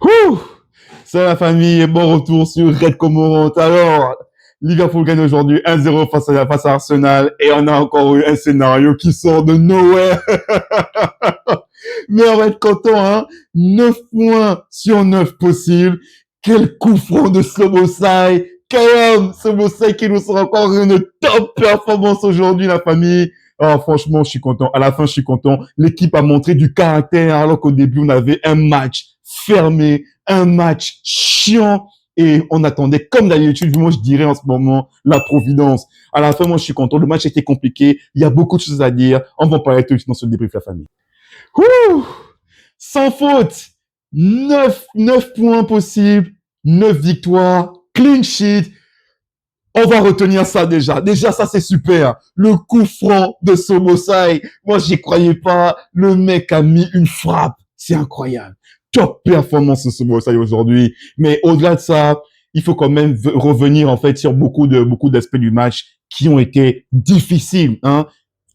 Ouh, c'est la famille, bon retour sur Red Cormorant. Alors, Liverpool gagne aujourd'hui 1-0 face à Arsenal et on a encore eu un scénario qui sort de nowhere. Mais on va être content, hein. 9 points sur 9 possibles. Quel coup franc de Szoboszlai. Quand même, Szoboszlai qui nous sort encore une top performance aujourd'hui, la famille. Oh, franchement, je suis content. À la fin, je suis content. L'équipe a montré du caractère alors qu'au début, on avait un match fermé, un match chiant et on attendait, comme d'habitude, moi je dirais en ce moment, la providence. À la fin, moi je suis content. Le match était compliqué. Il y a beaucoup de choses à dire. On va en parler tout de suite dans ce débrief, la famille. Ouh, sans faute. 9 points possibles. 9 victoires. Clean sheet. On va retenir ça déjà. Déjà, ça, c'est super. Le coup franc de Szoboszlai. Moi, j'y croyais pas. Le mec a mis une frappe. C'est incroyable. Top performance de Szoboszlai aujourd'hui. Mais au-delà de ça, il faut quand même revenir, en fait, sur beaucoup d'aspects du match qui ont été difficiles, hein.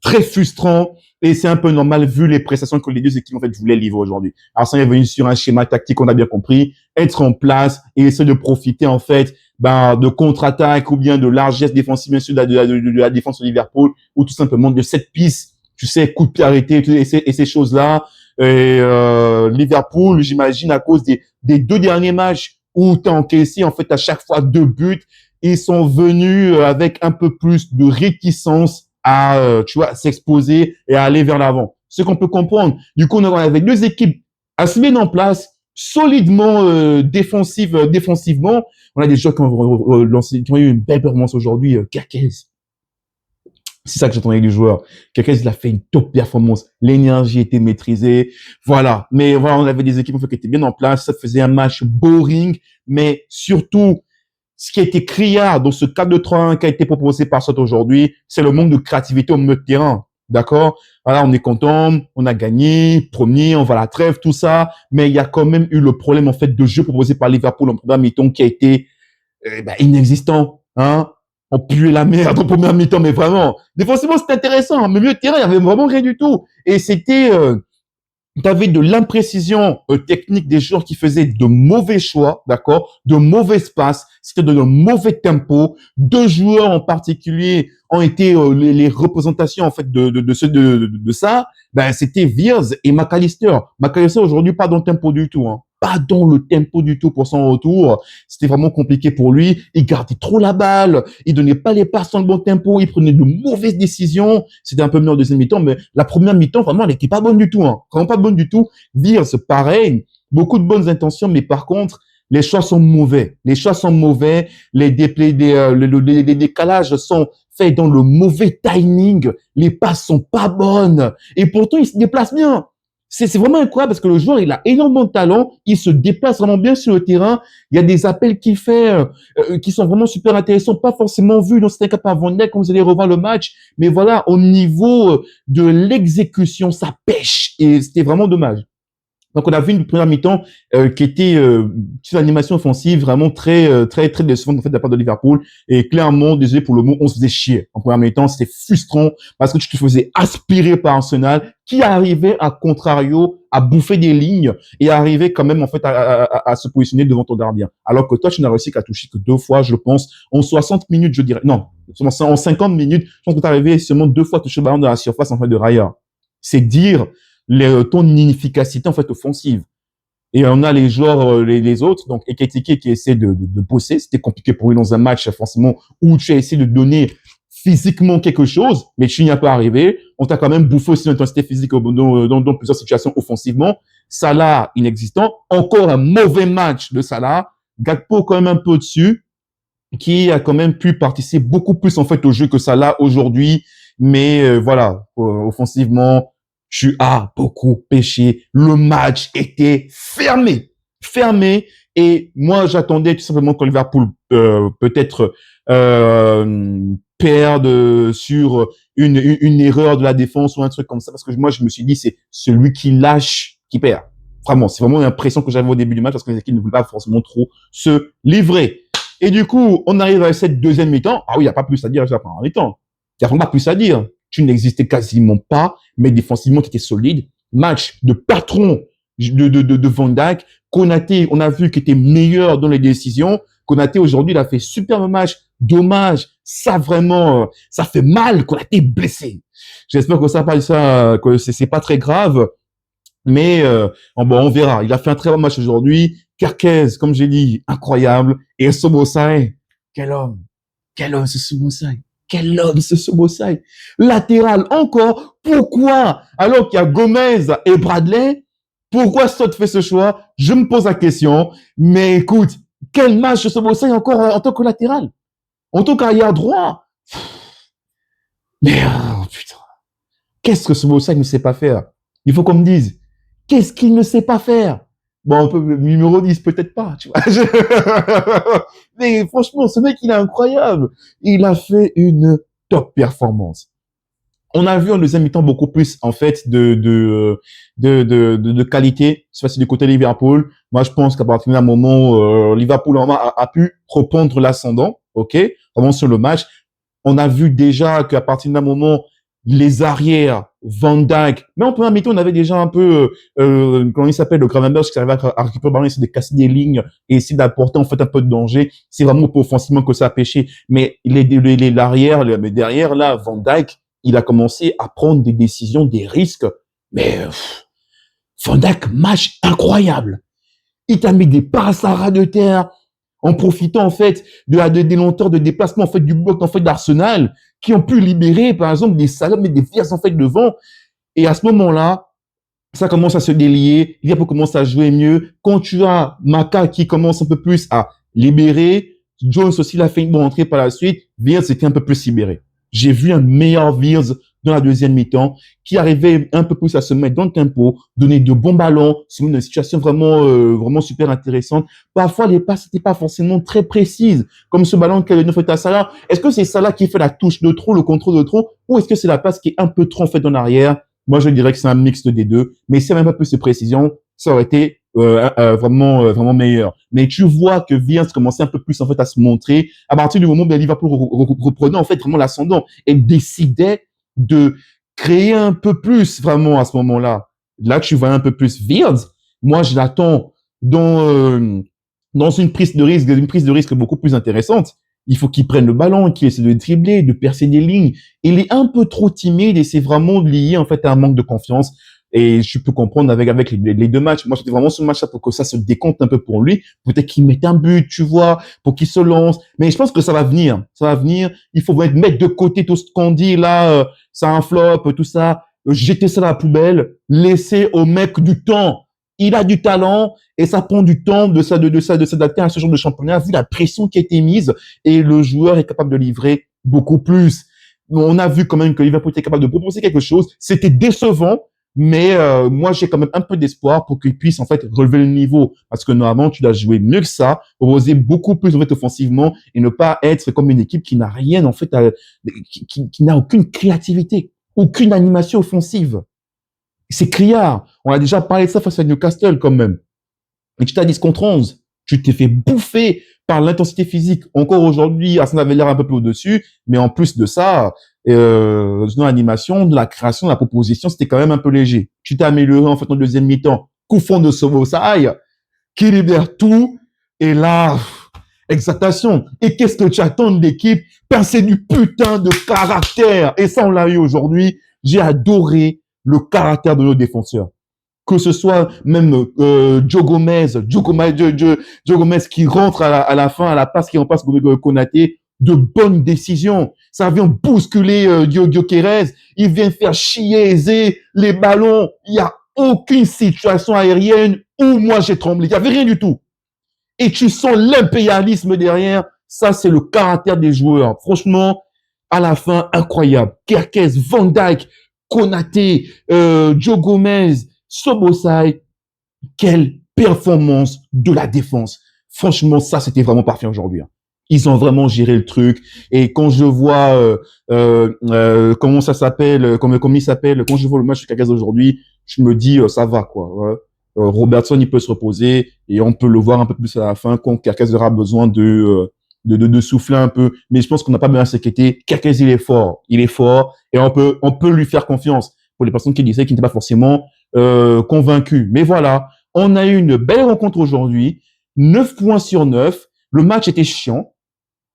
Très frustrants. Et c'est un peu normal vu les prestations que les deux équipes, en fait, voulaient livrer aujourd'hui. Alors, ça est venu sur un schéma tactique, on a bien compris. Être en place et essayer de profiter, en fait, de contre-attaque ou bien de largesse défensive, bien sûr, de la défense de Liverpool, ou tout simplement de cette piste, tu sais, coup de pied arrêté et ces choses-là. Et Liverpool, j'imagine, à cause des 2 derniers matchs où tu as encaissé, en fait, à chaque fois 2 buts, ils sont venus avec un peu plus de réticence à, tu vois, s'exposer et à aller vers l'avant. Ce qu'on peut comprendre. Du coup, on avait 2 équipes assez bien en place, solidement défensivement. On a des joueurs qui ont eu une belle performance aujourd'hui. Kerkez, c'est ça que j'attendais du joueur. Kerkez, il a fait une top performance. L'énergie était maîtrisée. Voilà. Mais voilà, on avait des équipes en fait, qui étaient bien en place. Ça faisait un match boring, mais surtout, ce qui a été criard dans ce 4-2-3-1 qui a été proposé par Sot aujourd'hui, c'est le manque de créativité au milieu de terrain. D'accord? Voilà, on est content, on a gagné, premier, on va à la trêve, tout ça. Mais il y a quand même eu le problème, en fait, de jeu proposé par Liverpool en première mi-temps qui a été inexistant. Hein? On puait la merde en première mi-temps, mais vraiment. Défensivement, c'était intéressant. Mais milieu de terrain, il y avait vraiment rien du tout. Et c'était... tu avais de l'imprécision technique des joueurs qui faisaient de mauvais choix, d'accord, de mauvais passes, c'était de mauvais tempo. 2 joueurs en particulier ont été les représentations en fait de ça. Ben c'était Viers et McAllister. McAllister aujourd'hui pas dans le tempo du tout, hein. Pas dans le tempo du tout pour son retour. C'était vraiment compliqué pour lui. Il gardait trop la balle. Il donnait pas les passes dans le bon tempo. Il prenait de mauvaises décisions. C'était un peu mieux en deuxième mi-temps, mais la première mi-temps, vraiment, elle n'était pas bonne du tout, hein. Vraiment pas bonne du tout. Viers, pareil. Beaucoup de bonnes intentions, mais par contre, les choix sont mauvais. Les choix sont mauvais. Les décalages sont faits dans le mauvais timing. Les passes sont pas bonnes. Et pourtant, il se déplace bien. C'est vraiment incroyable parce que le joueur, il a énormément de talent. Il se déplace vraiment bien sur le terrain. Il y a des appels qu'il fait qui sont vraiment super intéressants, pas forcément vus dans certains cas par Van Dijk quand vous allez revoir le match. Mais voilà, au niveau de l'exécution, ça pêche. Et c'était vraiment dommage. Donc, on a vu une première mi-temps qui était une animation offensive vraiment très décevante en fait de la part de Liverpool. Et clairement, désolé pour le mot, on se faisait chier en première mi-temps. C'était frustrant parce que tu te faisais aspirer par Arsenal qui arrivait à contrario à bouffer des lignes et arrivait quand même en fait à se positionner devant ton gardien. Alors que toi, tu n'as réussi qu'à toucher que 2 fois, je pense, en 60 minutes, je dirais. Non, en 50 minutes, je pense que tu es arrivé seulement 2 fois à toucher le ballon dans la surface en fait de Raya. C'est dire ton inefficacité en fait offensive. Et on a les joueurs, les autres, donc Ekitike qui essaie de bosser. C'était compliqué pour lui dans un match, forcément, où tu as essayé de donner physiquement quelque chose, mais tu n'y as pas arrivé. On t'a quand même bouffé aussi l'intensité physique dans plusieurs situations offensivement. Salah, inexistant. Encore un mauvais match de Salah. Gakpo quand même un peu dessus, qui a quand même pu participer beaucoup plus en fait au jeu que Salah aujourd'hui. Mais voilà, offensivement, tu as beaucoup péché. Le match était fermé. Et moi, j'attendais tout simplement que Liverpool peut-être perde sur une erreur de la défense ou un truc comme ça, parce que moi, je me suis dit, c'est celui qui lâche qui perd. Vraiment, c'est vraiment l'impression que j'avais au début du match, parce que les équipes ne voulaient pas forcément trop se livrer. Et du coup, on arrive à cette deuxième mi-temps. Ah oui, il n'y a pas plus à dire à la première mi-temps. Il n'y a vraiment pas plus à dire. Tu n'existais quasiment pas, mais défensivement, tu étais solide. Match de patron de Van Dijk. Konaté, on a vu qu'il était meilleur dans les décisions. Konaté, aujourd'hui, il a fait superbe match. Dommage. Ça, vraiment, ça fait mal. Konaté est blessé. J'espère que que c'est pas très grave. Mais bon, on verra. Il a fait un très bon match aujourd'hui. Kerkez, comme j'ai dit, incroyable. Et Szoboszlai, quel homme. Quel homme, ce Szoboszlai. Quel homme, ce Szoboszlai. Latéral encore. Pourquoi? Alors qu'il y a Gomez et Bradley, pourquoi Stott fait ce choix? Je me pose la question. Mais écoute, quel match de Szoboszlai encore en tant que latéral? En tant qu'arrière droit? Mais, putain. Qu'est-ce que Szoboszlai ne sait pas faire? Il faut qu'on me dise. Qu'est-ce qu'il ne sait pas faire? Bon, numéro 10, peut-être pas, tu vois. Mais franchement, ce mec, il est incroyable. Il a fait une top performance. On a vu en deuxième mi-temps beaucoup plus, en fait, de qualité. C'est du côté Liverpool. Moi, je pense qu'à partir d'un moment, Liverpool a pu reprendre l'ascendant, ok, vraiment sur le match. On a vu déjà qu'à partir d'un moment, les arrières, Van Dijk, mais en première mi-temps, on avait déjà un peu, comment il s'appelle, le Gravenberch qui arrivait à récupérer le ballon, essayer de casser des lignes et essayer d'apporter en fait un peu de danger. C'est vraiment pour offensivement que ça a pêché. Mais l'arrière, mais derrière là, Van Dijk, il a commencé à prendre des décisions, des risques. Mais Van Dijk, match incroyable. Il t'a mis des passes à ras de terre en profitant en fait des lenteurs de déplacement en fait du bloc en fait d'Arsenal qui ont pu libérer par exemple des salopes et des Viers en fait devant. Et à ce moment-là, ça commence à se délier, Liverpool commence à jouer mieux. Quand tu as Maka qui commence un peu plus à libérer, Jones aussi l'a fait une bonne entrée par la suite, Viers était un peu plus libéré. J'ai vu un meilleur Viers dans la deuxième mi-temps, qui arrivait un peu plus à se mettre dans le tempo, donner de bons ballons, se mettre dans une situation vraiment super intéressante. Parfois, les passes n'étaient pas forcément très précises, comme ce ballon qu'elle a fait à Salah. Est-ce que c'est Salah qui fait la touche de trop, le contrôle de trop, ou est-ce que c'est la passe qui est un peu trop en fait en arrière? Moi, je dirais que c'est un mixte des deux, mais si il y avait un peu plus de précision, ça aurait été vraiment meilleur. Mais tu vois que Viens commençait un peu plus en fait à se montrer à partir du moment où Liverpool reprenait en fait vraiment l'ascendant et décidait de créer un peu plus vraiment à ce moment-là. Là, tu vois un peu plus Wirtz. Moi, je l'attends dans une prise de risque beaucoup plus intéressante. Il faut qu'il prenne le ballon, qu'il essaie de dribbler, de percer des lignes. Il est un peu trop timide et c'est vraiment lié en fait à un manque de confiance. Et je peux comprendre avec les deux matchs. Moi, j'étais vraiment sur le match là pour que ça se décompte un peu pour lui. Peut-être qu'il mette un but, tu vois, pour qu'il se lance. Mais je pense que ça va venir. Ça va venir. Il faut mettre de côté tout ce qu'on dit là. Ça un flop, tout ça. Jeter ça dans la poubelle. Laisser au mec du temps. Il a du talent et ça prend du temps de s'adapter à ce genre de championnat vu la pression qui a été mise et le joueur est capable de livrer beaucoup plus. On a vu quand même que Liverpool était capable de proposer quelque chose. C'était décevant. Mais moi, j'ai quand même un peu d'espoir pour qu'il puisse en fait relever le niveau. Parce que normalement, tu dois jouer mieux que ça, proposer beaucoup plus en fait offensivement et ne pas être comme une équipe qui n'a rien en fait, qui n'a aucune créativité, aucune animation offensive. C'est criard. On a déjà parlé de ça face à Newcastle quand même. Et tu t'as 10 contre 11. Tu t'es fait bouffer par l'intensité physique. Encore aujourd'hui, Arsenal avait l'air un peu plus au-dessus, mais en plus de ça, dans l'animation, de la création, de la proposition, c'était quand même un peu léger. Tu t'es amélioré en fait en deuxième mi-temps. Coup fond de Szoboszlai, qui libère tout, et là, exaltation. Et qu'est-ce que tu attends de l'équipe? C'est du putain de caractère. Et ça, on l'a eu aujourd'hui. J'ai adoré le caractère de nos défenseurs. Que ce soit même Joe Gomez qui rentre à la fin, à la passe qui remplace Konaté, de bonnes décisions. Ça vient bousculer Gyökeres, il vient faire chier les ballons. Il n'y a aucune situation aérienne où moi j'ai tremblé. Il n'y avait rien du tout. Et tu sens l'impérialisme derrière. Ça, c'est le caractère des joueurs. Franchement, à la fin, incroyable. Kerkez, Van Dijk, Konaté, Joe Gomez, Szoboszlai, quelle performance de la défense. Franchement, ça, c'était vraiment parfait aujourd'hui. Ils ont vraiment géré le truc. Et quand je vois comment ça s'appelle, comment il s'appelle, quand je vois le match de Kerkez aujourd'hui, je me dis ça va quoi. Ouais. Robertson, il peut se reposer et on peut le voir un peu plus à la fin quand Kerkez aura besoin de souffler un peu. Mais je pense qu'on n'a pas bien à s'inquiéter. Kerkez, il est fort et on peut lui faire confiance. Pour les personnes qui disaient qu'il n'était pas forcément convaincu. Mais voilà, on a eu une belle rencontre aujourd'hui. 9 points sur 9. Le match était chiant.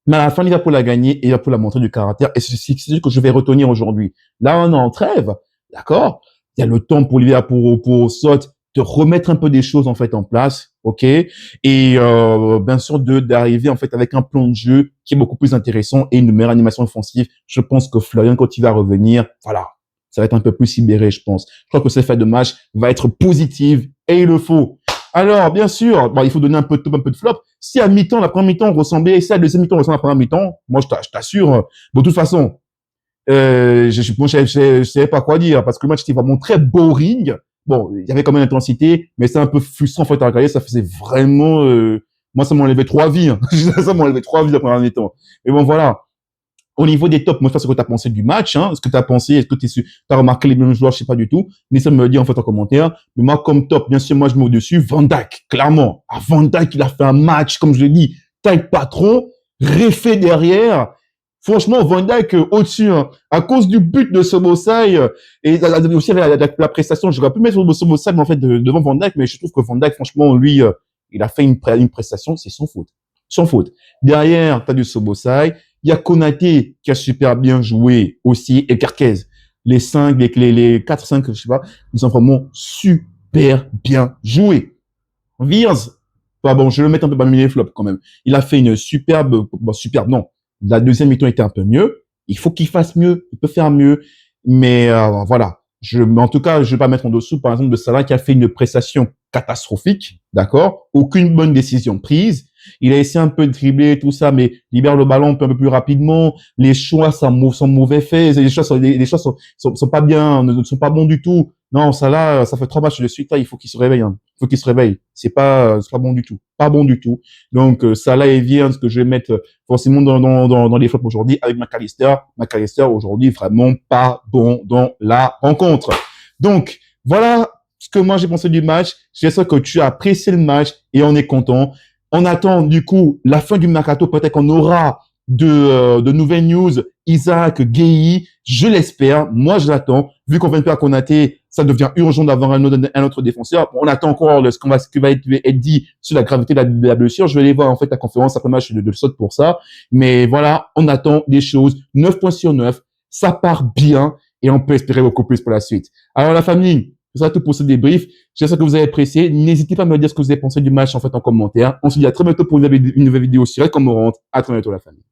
Mais à la fin, Liverpool a gagné et Liverpool a montré du caractère. Et c'est ce que je vais retenir aujourd'hui. Là, on est en trêve. D'accord? Il y a le temps pour Liverpool, pour Sot, de remettre un peu des choses, en fait, en place. OK? Et, bien sûr, d'arriver, en fait, avec un plan de jeu qui est beaucoup plus intéressant et une meilleure animation offensive. Je pense que Florian, quand il va revenir, voilà. Ça va être un peu plus libéré, je pense. Je crois que cette fin de match va être positive et il le faut. Alors, bien sûr, il faut donner un peu de top, un peu de flop. Si à mi-temps, la première mi-temps ressemblait, si à la deuxième mi-temps ressemblait à la première mi-temps, moi, je t'assure, de toute façon, je savais pas quoi dire parce que le match était vraiment très boring. Bon, il y avait quand même l'intensité, mais c'est un peu frustrant, en fait, à regarder. Ça faisait vraiment, moi, ça m'enlevait 3 vies, hein. Ça m'enlevait 3 vies la première mi-temps. Mais bon, voilà. Au niveau des tops, moi, je sais pas ce que tu as pensé du match, hein. Est-ce que tu as pensé, est-ce que tu as remarqué les mêmes joueurs, je sais pas du tout. N'hésite pas à me le dire, en fait, en commentaire. Mais moi, comme top, bien sûr, moi, je mets au-dessus Van Dijk, clairement. Ah, Van Dijk, il a fait un match, comme je l'ai dit, taille patron, réfait derrière. Franchement, Van Dijk, au-dessus, hein, à cause du but de Szoboszlai, et aussi la prestation, j'aurais pu mettre Szoboszlai, mais en fait, devant Van Dijk, mais je trouve que Van Dijk, franchement, lui, il a fait une prestation, c'est sans faute. Sans faute. Derrière, t'as du Szoboszlai. Il y a Konaté qui a super bien joué aussi et Kerkez. Les 5, les 4, 5, je sais pas, ils sont vraiment super bien joués. Viers, bon, je vais le mettre un peu parmi les flops quand même. Il a fait une superbe, non. La deuxième mi-temps était un peu mieux. Il faut qu'il fasse mieux. Il peut faire mieux. Mais voilà. Mais en tout cas, je vais pas mettre en dessous, par exemple, de Salah qui a fait une prestation catastrophique. D'accord? Aucune bonne décision prise. Il a essayé un peu de dribbler tout ça, mais libère le ballon un peu plus rapidement. Les choix sont mauvais faits. Les choix sont pas bien, ne sont pas bons du tout. Non, ça là, ça fait 3 matchs de suite là. Il faut qu'il se réveille. Hein. Il faut qu'il se réveille. C'est pas bon du tout. Pas bon du tout. Donc ça là est bien ce que je vais mettre forcément dans les flops aujourd'hui avec McAllister. McAllister aujourd'hui vraiment pas bon dans la rencontre. Donc voilà ce que moi j'ai pensé du match. J'espère que tu as apprécié le match et on est content. On attend du coup la fin du mercato. Peut-être qu'on aura de nouvelles news. Isaac, Gueye, je l'espère. Moi, je l'attends. Vu qu'on vient de perdre Konaté, ça devient urgent d'avoir un autre défenseur. On attend encore ce qui va être dit sur la gravité de la blessure. Je vais aller voir en fait la conférence après match de Sot pour ça. Mais voilà, on attend des choses. 9 points sur 9. Ça part bien et on peut espérer beaucoup plus pour la suite. Alors la famille, c'est ça tout pour ce débrief. J'espère que vous avez apprécié. N'hésitez pas à me dire ce que vous avez pensé du match en fait en commentaire. On se dit à très bientôt pour une nouvelle vidéo sur Red Cormorant. À très bientôt la famille.